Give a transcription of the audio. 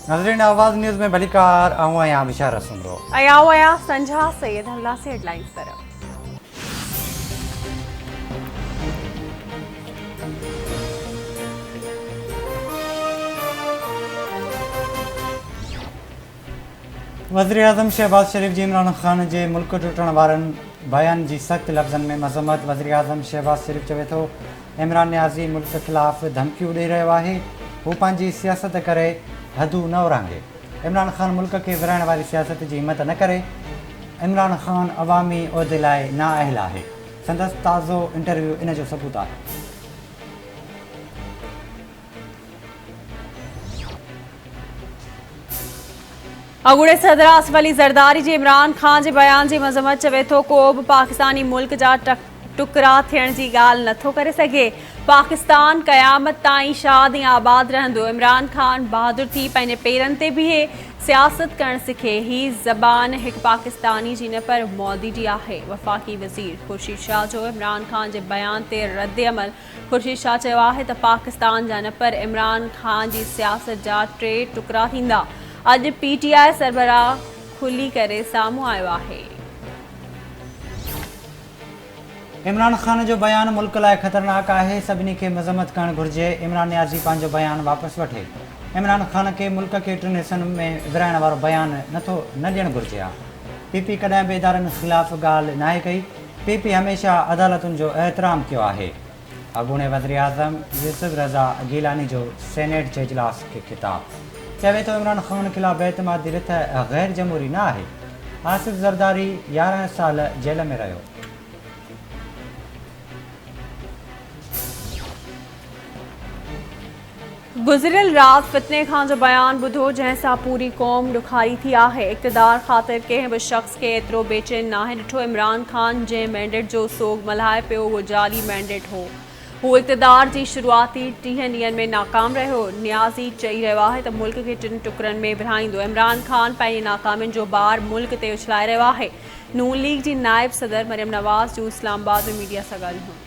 नजरीन आवाज न्यूज़ में भलीकार आऊं विशार रसूंगो आया संझा सैयद हल्ला से हेडलाइंस तरफ। वज़ीर आज़म शहबाज शरीफ जी इमरान ख़ान जे मुल्क टुटण वारनि बयान जी सख़्त लफ़्ज़नि में मज़म्मत। वज़ीर आज़म शहबाज शरीफ चवे थो इमरान नियाज़ी मुल्क ख़िलाफ़ धमकियूं ॾेई रहियो आहे, हू पंहिंजी सियासत करे हदूं न उरांगे। इमरान ख़ान मुल्क खे विराइण वारी सियासत जी हिमत न करे। इमरान ख़ान अवामी उहिदे लाइ नाअहल आहे। संदसि ताज़ो इंटरव्यू इन जो सबूत आहे। अगूड़े सदर आसिफ अली ज़रदारी जी इमरान ख़ान जे बयान जी मज़म्मत। चवे थो को बि पाकिस्तानी मुल्क जा टुकरा थियण जी ॻाल्हि नथो करे सघे। पाकिस्तान क़यामत ताईं शाद ऐं आबाद रहंदो। इमरान ख़ान बहादुर थी पंहिंजे पेरनि ते बीहे सियासत करणु सिखे। ही ज़बान हिकु पाकिस्तानी जी न पर मोदी जी आहे। वफ़ाक़ी वज़ीर ख़ुर्शीद शाह जो इमरान ख़ान जे बयान ते रद्द अमल। ख़ुर्शीद शाह चयो आहे त पाकिस्तान जा न पर इमरान ख़ान जी सियासत जा टे टुकरा थींदा। अॼु PTI सरबराह खुली करे साम्हूं आयो आहे। इमरान ख़ान जो बयान मुल्क लाइ ख़तरनाक आहे, सभिनी खे मज़म्मत करणु घुरिजे। इमरान नियाज़ी पंहिंजो बयान वापसि वठे। इमरान ख़ान खे मुल्क खे टिनि हिसनि में विराइण वारो बयान न ॾियणु घुरिजे आहे। PP कॾहिं बि इदारनि ख़िलाफ़ ॻाल्हि नाहे कई। PP हमेशह अदालतुनि जो एहतराम कयो आहे। अॻूणे वज़ीर आज़म यूसुफ रज़ा गीलानी जो सेनेट जे इजलास खे ख़िताब। चवे थो इमरान ख़ान ख़िलाफ़ बेतमादी रिथ गैर जमहूरी न आहे। आसिफ ज़रदारी 11 साल जेल में रहियो। गुज़िरियल राति फितने खान जो बयान ॿुधो जंहिंसां पूरी क़ौम ॾुखारी थी आहे। इक़्तिदार ख़ातिर कंहिं बि शख़्स खे एतिरो बेचैन नाहे ॾिठो। इमरान ख़ान जंहिं मैंडेट जो सोग मल्हाए पियो उहो जाली मैंडेट हो। हू इक़्तिदार जी शुरूआती 30 ॾींहनि में नाकाम रहियो। नियाज़ी चई रहियो आहे त मुल्क खे टिनि टुकरनि में विरहाईंदो। इमरान ख़ान पंहिंजी नाकामियुनि जो बार मुल्क ते उछलाए रहियो आहे। नून लीग जी नाइब सदर मरियम नवाज़ जो इस्लामाबाद में मीडिया सां ॻाल्हियूं।